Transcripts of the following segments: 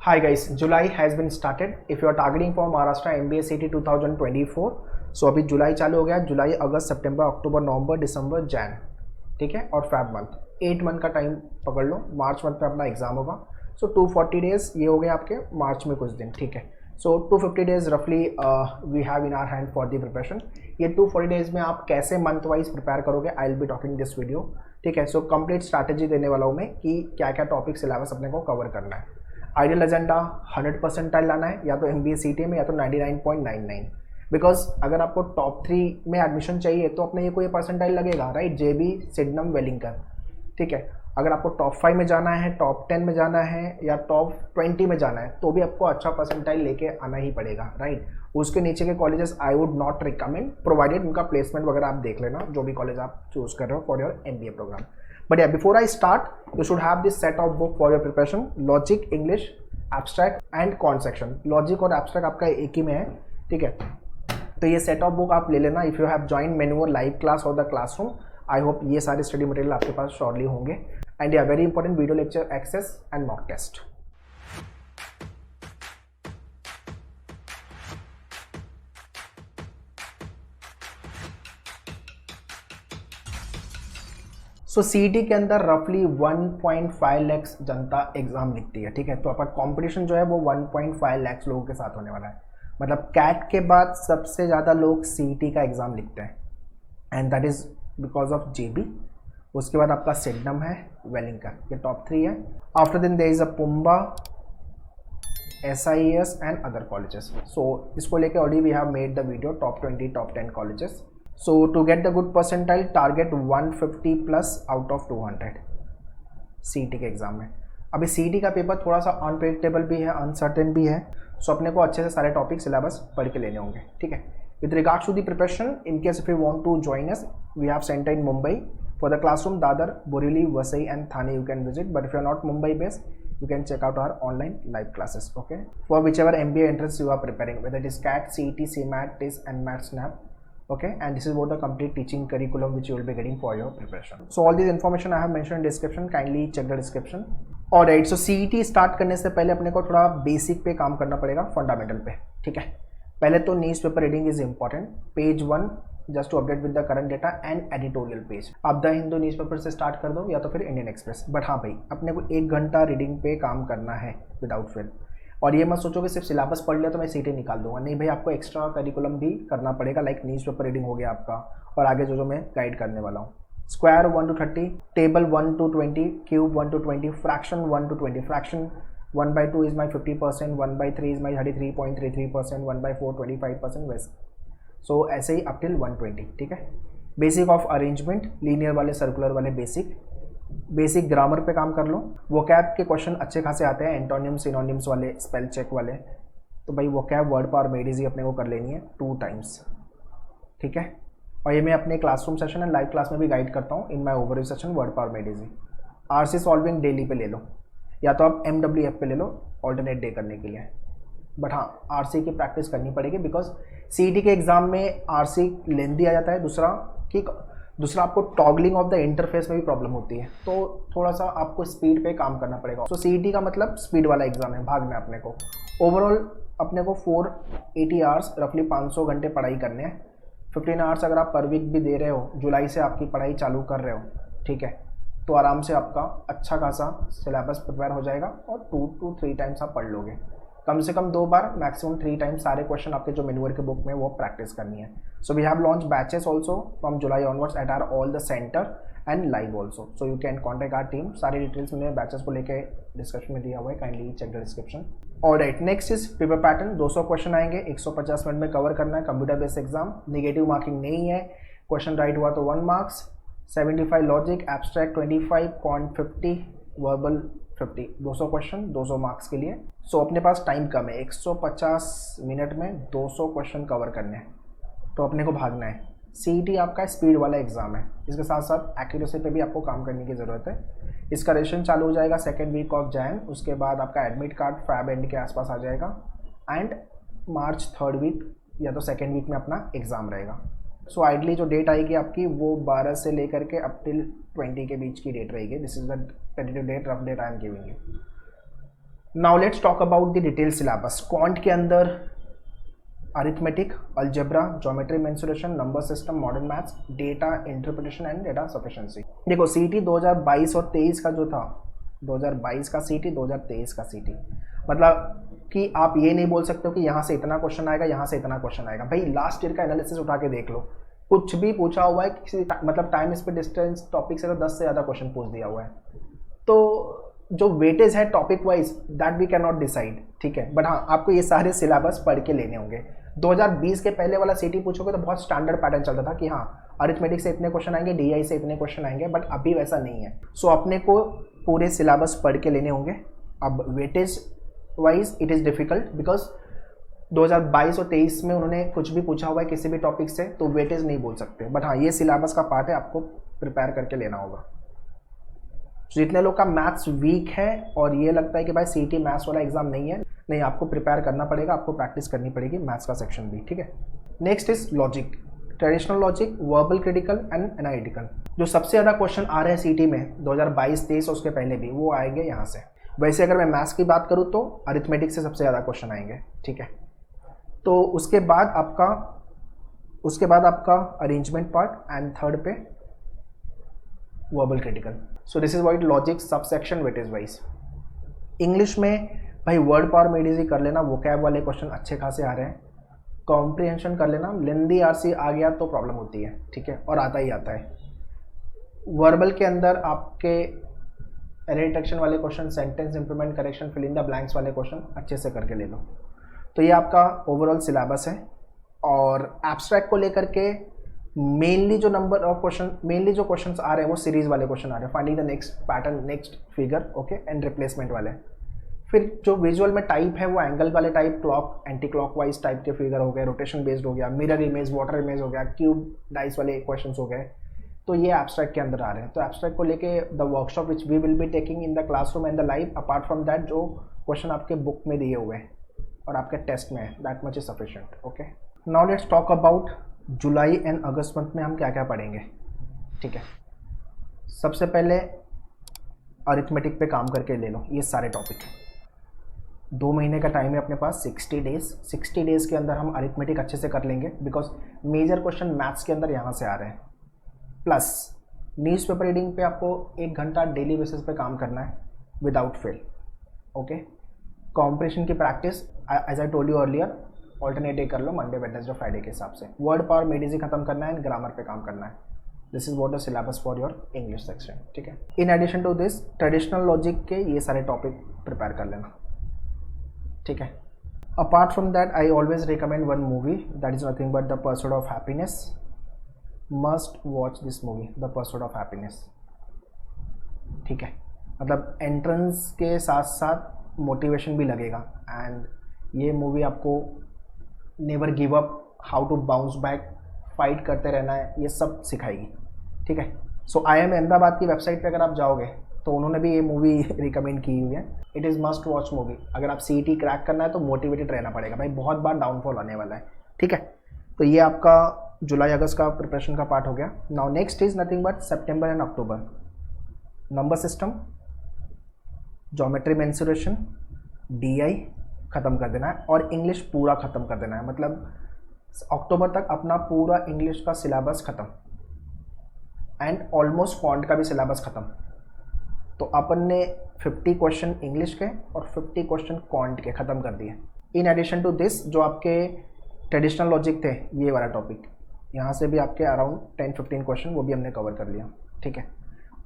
Hi guys, July has been started. If you are targeting for Maharashtra MBA CT 2024, so अभी जुलाई चालू हो गया. जुलाई, अगस्त, सितंबर, अक्टूबर, नवंबर, दिसंबर, जैन, ठीक है, और फैब मंथ, 8 मंथ का टाइम पकड़ लो. मार्च मंथ में अपना एग्जाम होगा. सो 240 डेज ये हो गए आपके मार्च में कुछ दिन, ठीक है. सो 250 डेज रफली we have in our hand for the preparation. ये 240 डेज में आप कैसे मंथ वाइज प्रिपेयर करोगे, I will be talking this video, ठीक है. सो कंप्लीट स्ट्रैटेजी देने वाला हूँ मैं कि क्या क्या टॉपिक सिलेबस अपने को कवर करना है. आइडियल एजेंडा 100% लाना है, या तो MBA CT में या तो 99.99. बिकॉज अगर आपको टॉप 3 में एडमिशन चाहिए तो अपने ये कोई परसेंटाइल लगेगा, राइट. JB, सिडनम, वेलिंगटन, ठीक है. अगर आपको टॉप 5 में जाना है, टॉप 10 में जाना है या टॉप 20 में जाना है तो भी आपको अच्छा परसेंटाइल लेके आना ही पड़ेगा, राइट. उसके नीचे के colleges I would not recommend, provided उनका प्लेसमेंट वगैरह आप देख लेना, जो भी कॉलेज आप चूज कर रहे हो for your MBA program. But yeah, before I start, you should have this set of book for your preparation: Logic, English, Abstract and Quant section. Logic और Abstract आपका एक ही में है, ठीक है. तो ये सेट ऑफ बुक आप ले लेना. इफ़ यू हैव जॉइन मेन्यूअर लाइव क्लास और द क्लासरूम, आई होप ये सारे स्टडी मटेरियल आपके पास शॉर्टली होंगे. एंड या very important video lecture access and mock test. So CET के अंदर रफली 1.5 लाख जनता एग्जाम लिखती है, ठीक है. तो आपका कंपटीशन जो है वो 1.5 लाख लोगों के साथ होने वाला है. मतलब कैट के बाद सबसे ज़्यादा लोग CET का एग्ज़ाम लिखते हैं, and that is because of JB. उसके बाद आपका सिडनम है, वेलिंगटन, ये टॉप 3 है. After then there is a पुम्बा, SIES and other colleges. So इसको लेके already we have made the video top 20, top 10 colleges. So to get the good percentile, target 150 plus out of 200 CET के exam में. अभी CET का paper थोड़ा सा unpredictable भी है, अनसर्टेन भी है. सो अपने को अच्छे से सारे टॉपिक सिलेबस पढ़ के लेने होंगे, ठीक है. With regards to the preparation, in case if you want to join us, we have centre in Mumbai for the classroom. Dadar, Borivali, Vasai and Thane you can visit. But if you are not Mumbai based, you can check out our online live classes, okay, for whichever MBA entrance you are preparing, whether it is CAT, CET, CMAT, TIS and MAT, SNAP. Okay, and this is what the complete teaching curriculum which you will be getting for your preparation. So all this information I have mentioned in description, kindly check the description. Alright, so CET start करने से पहले अपने को थोड़ा basic पे काम करना पड़ेगा, फंडामेंटल पे, ठीक है. पहले तो news paper reading is important. Page 1 just to update with the current data and editorial page. आप द हिंदू न्यूज़ पेपर से स्टार्ट कर दो या तो फिर इंडियन एक्सप्रेस. बट हाँ भाई, अपने को 1 घंटा रीडिंग पे काम करना है विदाउट फेल. और ये मत सोचो कि सिर्फ सिलेबस पढ़ लिया तो मैं CET निकाल दूंगा. नहीं भाई, आपको एक्स्ट्रा करिकुलम भी करना पड़ेगा, लाइक न्यूज़ पेपर रीडिंग हो गया आपका, और आगे जो मैं गाइड करने वाला हूँ. Square 1 to 30, table 1 to 20, cube 1 to 20, fraction 1 to 20. Fraction 1/2 is my 50%, 1/3 is my 33.33%, 1/4 25%, वैसे. सो ऐसे ही अप टिल 120, ठीक है. बेसिक ऑफ अरेंजमेंट, लीनियर वाले, सर्कुलर वाले बेसिक ग्रामर पे काम कर लो. वोकैब के क्वेश्चन अच्छे खासे आते हैं, एंटोनियम, सिनोनिम्स वाले, स्पेल चेक वाले. तो भाई vocab, word power, made easy अपने को कर लेनी है 2 times, ठीक है. और ये मैं अपने classroom session and live class में भी गाइड करता हूँ in my overview session, word power, made easy. RC solving daily पे ले लो, या तो आप MWF पे ले लो ऑल्टरनेट डे करने के लिए. बट हाँ, RC की प्रैक्टिस करनी पड़ेगी, बिकॉज CET के एग्जाम में RC लेंदी आ जाता है. दूसरा आपको टॉगलिंग ऑफ द इंटरफेस में भी प्रॉब्लम होती है, तो थोड़ा सा आपको स्पीड पे काम करना पड़ेगा. सो CET का मतलब स्पीड वाला एग्जाम है, भागना है अपने को. ओवरऑल अपने को 480 आवर्स, रफली 500 घंटे पढ़ाई करने हैं. 15 आवर्स अगर आप पर वीक भी दे रहे हो, जुलाई से आपकी पढ़ाई चालू कर रहे हो, ठीक है, तो आराम से आपका अच्छा खासा सिलेबस प्रिपेयर हो जाएगा और 2 to 3 टाइम्स आप पढ़ लोगे. कम से कम 2 बार, मैक्सिमम 3 टाइम्स सारे क्वेश्चन आपके जो मेन्यूअर के बुक में वो प्रैक्टिस करनी है. So we have launch batches also from July onwards at our all the centre and live also. So you can contact our team. सारी डिटेल्स मैंने बैचेस को लेके डिस्क्रिप्शन में दिया हुआ है, kindly check the description. Alright, next is paper pattern. 200 question आएंगे, 150 minute में कवर करना है. Computer based exam, negative marking नहीं है. क्वेश्चन राइट हुआ तो 1 marks. 75 logic, abstract 25, quant 50, verbal 50. 200 question 200 marks के लिए. सो अपने पास टाइम कम है, 150 मिनट में 200 क्वेश्चन कवर करने हैं, तो अपने को भागना है. CET आपका स्पीड वाला एग्जाम है, इसके साथ साथ एक्यूरेसी पे भी आपको काम करने की ज़रूरत है. इसका रेशन चालू हो जाएगा 2nd वीक ऑफ जैन. उसके बाद आपका एडमिट कार्ड फैब एंड के आसपास आ जाएगा, एंड मार्च 3rd वीक या तो 2nd वीक में अपना एग्ज़ाम रहेगा. सो आइडली जो डेट आएगी आपकी वो 12 से लेकर के अप टिल 20 के बीच की डेट रहेगी. This is the tentative date, rough date I am giving you. Now let's talk about the detail syllabus. Quant के अंदर arithmetic, algebra, geometry, mensuration, number system, modern maths, data interpretation and data sufficiency. देखो CT 2022 और 23 का जो था, 2022 का सीटी, 2023 का सीटी, मतलब कि आप ये नहीं बोल सकते हो कि यहाँ से इतना क्वेश्चन आएगा, यहाँ से इतना क्वेश्चन आएगा। भाई लास्ट ईयर का एनालिसिस उठा के देख लो, कुछ भी पूछा हुआ है किसी मतलब टाइम स्पीड डिस्टेंस टॉपिक से तो 10 से ज़्यादा क्वेश्चन पूछ दिया हुआ है। तो जो वेटेज है topic wise that we can not decide, ठीक है। बट हाँ, आपको ये सारे सिलेबस पढ़ के लेने होंगे। 2020 के पहले वाला सीटी पूछोगे तो बहुत स्टैंडर्ड पैटर्न चलता था कि हाँ अरिथमेटिक से इतने क्वेश्चन आएंगे, डीआई से इतने क्वेश्चन आएंगे, बट अभी वैसा नहीं है। सो अपने को पूरे सिलेबस पढ़ के लेने होंगे। अब weightage wise it is difficult because 2022 और 23 में उन्होंने कुछ भी पूछा हुआ है किसी भी टॉपिक से, तो वेटेज नहीं बोल सकते। बट हाँ, ये सिलेबस का पार्ट है, आपको प्रिपेयर करके लेना होगा। जितने लोग का मैथ्स वीक है और ये लगता है कि भाई सीटी मैथ्स वाला एग्जाम नहीं है, नहीं, आपको प्रिपेयर करना पड़ेगा, आपको प्रैक्टिस करनी पड़ेगी मैथ्स का सेक्शन भी, ठीक है। Next is logic, traditional logic, verbal critical and analytical. जो सबसे ज़्यादा क्वेश्चन आ रहे हैं सीटी में 2022-23 और उसके पहले भी, वो आएंगे यहाँ से। वैसे अगर मैं मैथ्स की बात करूँ तो अरिथमेटिक से सबसे ज़्यादा क्वेश्चन आएंगे, ठीक है। तो उसके बाद आपका अरेंजमेंट पार्ट एंड थर्ड पे verbal critical. So this is what logic sub section weightage wise. English में भाई वर्ड पावर मेड इजी कर लेना, वोकैब वाले क्वेश्चन अच्छे खासे आ रहे हैं, कॉम्प्रिहेंशन कर लेना, लेंदी आरसी आ गया तो प्रॉब्लम होती है, ठीक है, और आता ही आता है। वर्बल के अंदर आपके एरर डिटेक्शन वाले question, sentence improvement, correction, fill in the blanks वाले क्वेश्चन अच्छे से करके ले लो। तो ये आपका ओवरऑल सिलेबस है। और एब्स्ट्रैक्ट को लेकर के मेनली जो क्वेश्चंस आ रहे हैं वो सीरीज वाले क्वेश्चन आ रहे हैं, finding the next pattern, next figure, okay, and replacement वाले। फिर जो विजुअल में टाइप है वो एंगल वाले type, clock anti clockwise type के फिगर हो गए, रोटेशन बेस्ड हो गया, मिरर इमेज, वाटर इमेज हो गया, क्यूब डाइस वाले क्वेश्चंस हो गए। तो ये एब्स्ट्रैक्ट के अंदर आ रहे हैं। तो एब्स्ट्रैक्ट को लेके the workshop which we will be taking in the classroom and the live, apart from that जो क्वेश्चन आपके बुक में दिए हुए हैं और आपके टेस्ट में है, that much is sufficient, okay. Now let's talk about July and August month में हम क्या क्या पढ़ेंगे, ठीक है। सबसे पहले अरिथमेटिक पे काम करके ले लो ये सारे टॉपिक। 2 महीने का टाइम है अपने पास, 60 डेज के अंदर हम अरिथमेटिक अच्छे से कर लेंगे बिकॉज मेजर क्वेश्चन मैथ्स के अंदर यहाँ से आ रहे हैं। प्लस न्यूज़ पेपर रीडिंग पे आपको 1 घंटा डेली बेसिस पे काम करना है विदाउट फेल, ओके। कॉम्प्रिहेंशन की practice as I told you earlier alternate day कर लो, मंडे, वेडनेसडे, फ्राइडे के हिसाब से। वर्ड पावर मेड इजी खत्म करना है एंड ग्रामर पे काम करना है। This is what the syllabus for your English section, ठीक है। In addition to this traditional logic के ये सारे टॉपिक प्रिपेयर कर लेना, ठीक है। Apart from that I always recommend one movie, that is nothing but the pursuit of happiness. Must watch this movie, the pursuit of happiness, ठीक है। मतलब एंट्रेंस के साथ साथ मोटिवेशन भी लगेगा एंड ये मूवी आपको never give up, how to bounce back, fight करते रहना है, ये सब सिखाएगी, ठीक है। सो IIM अहमदाबाद की वेबसाइट पे अगर आप जाओगे तो उन्होंने भी ये मूवी रिकमेंड की हुई है। It is must watch movie. अगर आप CET क्रैक करना है तो मोटिवेटेड रहना पड़ेगा भाई, बहुत बार डाउनफॉल आने वाला है, ठीक है। तो ये आपका जुलाई अगस्त का प्रिपरेशन का पार्ट हो गया। Now next is nothing but September and October. Number system, geometry mensuration, DI ख़त्म कर देना है और इंग्लिश पूरा ख़त्म कर देना है। मतलब अक्टूबर तक अपना पूरा इंग्लिश का सिलेबस ख़त्म एंड ऑलमोस्ट क्वांट का भी सिलेबस ख़त्म। तो अपन ने 50 क्वेश्चन इंग्लिश के और 50 क्वेश्चन क्वांट के ख़त्म कर दिए। इन एडिशन टू दिस जो आपके ट्रेडिशनल लॉजिक थे, ये वाला टॉपिक, यहाँ से भी आपके अराउंड 10-15 क्वेश्चन वो भी हमने कवर कर लिया, ठीक है।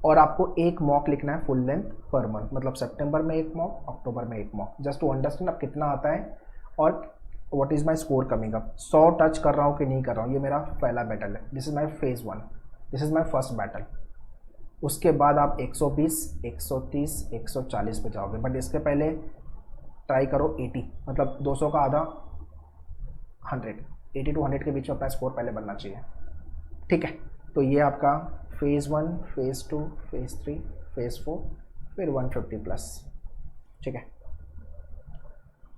और आपको एक मॉक लिखना है फुल लेंथ पर मंथ, मतलब सितंबर में एक मॉक, अक्टूबर में एक मॉक, जस्ट टू अंडरस्टैंड अब कितना आता है और what is my score coming up. 100 touch कर रहा हूँ कि नहीं कर रहा हूँ, ये मेरा पहला बैटल है। This is my phase 1, this is my first battle. उसके बाद आप 120, 130, 140 पे जाओगे, बट इसके पहले ट्राई करो 80, मतलब 200 का आधा 100, 80 to 100 के बीच में अपना स्कोर पहले बनना चाहिए, ठीक है। तो ये आपका फेज़ 1, फेज़ 2, फेज़ 3, फेज़ 4, फिर 150 प्लस, ठीक है।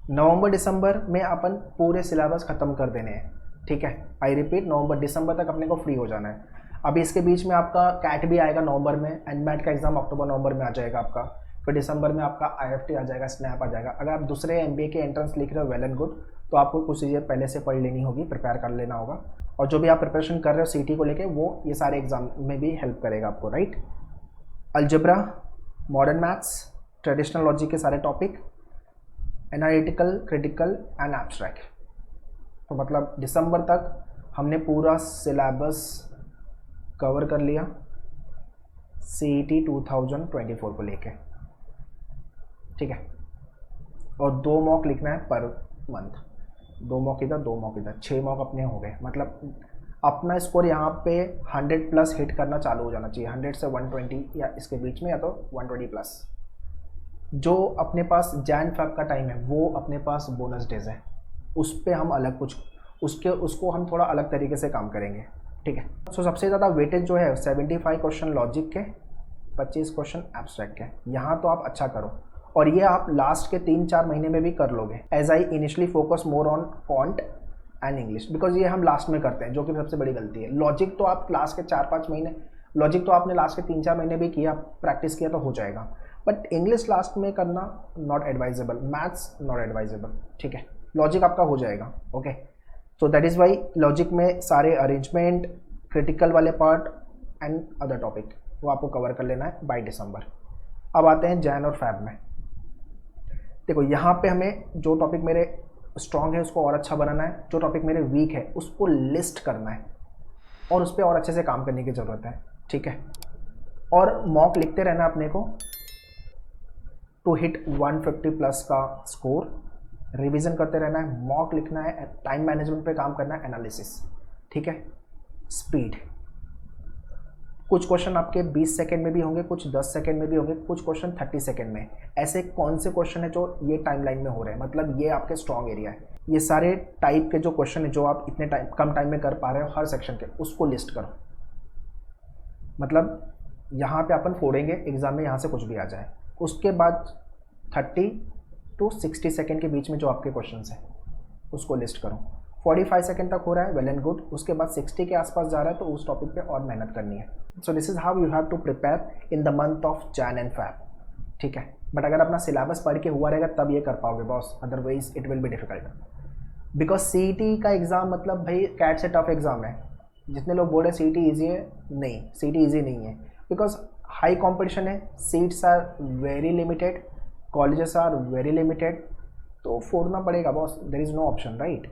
नवंबर दिसंबर में अपन पूरे सिलेबस ख़त्म कर देने हैं, ठीक है। आई रिपीट, नवंबर दिसंबर तक अपने को फ्री हो जाना है। अभी इसके बीच में आपका कैट भी आएगा नवंबर में, एनमैट का एग्ज़ाम अक्टूबर नवंबर में आ जाएगा आपका, फिर दिसंबर में आपका IFT आ जाएगा, स्नैप आ जाएगा। अगर आप दूसरे MBA के एंट्रेंस लिख रहे हो, वेल एंड गुड, तो आपको कुछ चीज़ें पहले से पढ़ लेनी होगी, प्रिपेयर कर लेना होगा। और जो भी आप प्रिपरेशन कर रहे हो CT को लेके, वो ये सारे एग्जाम में भी हेल्प करेगा आपको, right. Algebra, modern maths, traditional logic के सारे topic, analytical, critical and abstract. तो मतलब दिसंबर तक हमने पूरा सिलेबस कवर कर लिया CET 2024 को लेके, ठीक है। और 2 मॉक लिखना है पर मंथ, 2 मॉक इधर 2 मॉक इधर, 6 मॉक अपने हो गए। मतलब अपना स्कोर यहाँ पे 100 प्लस हिट करना चालू हो जाना चाहिए, 100 से 120 या इसके बीच में, या तो 120 प्लस। जो अपने पास जैन फेब का टाइम है, वो अपने पास बोनस डेज है, उस पर हम अलग कुछ उसको हम थोड़ा अलग तरीके से काम करेंगे, ठीक है। सो सबसे ज़्यादा वेटेज जो है 75 क्वेश्चन लॉजिक के, 25 क्वेश्चन एब्स्ट्रैक्ट के। यहाँ तो आप अच्छा करो, और ये आप लास्ट के 3-4 महीने में भी कर लोगे। As I initially focus more on quant and English, because ये हम लास्ट में करते हैं, जो कि सबसे बड़ी गलती है। लॉजिक तो आप लास्ट के 4-5 महीने, लॉजिक तो आपने लास्ट के 3-4 महीने भी किया, प्रैक्टिस किया तो हो जाएगा, बट इंग्लिश लास्ट में करना not advisable, maths not advisable, ठीक है। लॉजिक आपका हो जाएगा, okay. So that is why logic में सारे अरेंजमेंट, क्रिटिकल वाले पार्ट एंड अदर टॉपिक, वो आपको कवर कर लेना है बाय दिसंबर। अब आते हैं जैन और फैब में। देखो यहाँ पे हमें जो टॉपिक मेरे स्ट्रॉन्ग है उसको और अच्छा बनाना है, जो टॉपिक मेरे वीक है उसको लिस्ट करना है, और उस पर और अच्छे से काम करने की ज़रूरत है, ठीक है। और मॉक लिखते रहना अपने को टू हिट 150 प्लस का स्कोर, रिवीजन करते रहना है, मॉक लिखना है, टाइम मैनेजमेंट पे काम करना है, एनालिसिस, ठीक है। स्पीड, कुछ क्वेश्चन आपके 20 सेकंड में भी होंगे, कुछ 10 सेकंड में भी होंगे, कुछ क्वेश्चन 30 सेकंड में। ऐसे कौन से क्वेश्चन है जो ये टाइमलाइन में हो रहे हैं, मतलब ये आपके स्ट्रॉन्ग एरिया है। ये सारे टाइप के जो क्वेश्चन है जो आप इतने कम टाइम में कर पा रहे हो हर सेक्शन के, उसको लिस्ट करो। मतलब यहाँ पे अपन फोड़ेंगे एग्जाम में, यहाँ से कुछ भी आ जाए। उसके बाद 30 to 60 सेकेंड के बीच में जो आपके क्वेश्चन हैं उसको लिस्ट करो। 45 सेकेंड तक हो रहा है, वेल एंड गुड। उसके बाद 60 के आसपास जा रहा है तो उस टॉपिक पे और मेहनत करनी है। So this is how you have to prepare in the month of Jan and Feb, ठीक है। बट अगर अपना सिलेबस पढ़ के हुआ रहेगा तब ये कर पाओगे boss, otherwise it will be difficult. Because CET का एग्ज़ाम मतलब भाई कैट से टफ एग्जाम है। जितने लोग बोल रहे CET ईजी है, नहीं, CET ईजी नहीं है, बिकॉज हाई कॉम्पिटिशन है, seats are very limited, colleges are very limited, तो फोड़ना पड़ेगा boss, there is no option, right.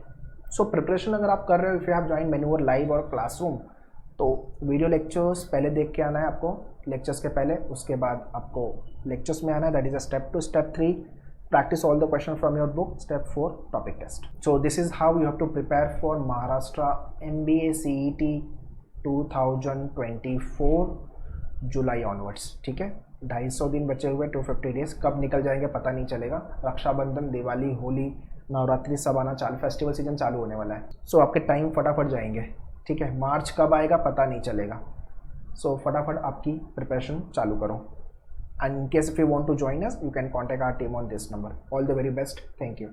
So preparation अगर आप कर रहे हो, if you have join maneuver live और क्लासरूम, तो वीडियो लेक्चर्स पहले देख के आना है आपको, लेक्चर्स के पहले। उसके बाद आपको लेक्चर्स में आना है, that is a step 2। Step 3, practice all the question from your book. Step 4, topic test. So this is how you have to prepare for Maharashtra MBA CET 2024 July onwards, ठीक है। 250 दिन बचे हुए, 250 डेज कब निकल जाएंगे पता नहीं चलेगा। रक्षाबंधन, दिवाली, होली, नवरात्रि सब आना चालू, फेस्टिवल सीजन चालू होने वाला है। सो आपके टाइम फटाफट जाएंगे, ठीक है। मार्च कब आएगा पता नहीं चलेगा। सो फटाफट आपकी प्रिपरेशन चालू करो। And in case if you want to join us, you can contact our team on this number. All the very best. Thank you.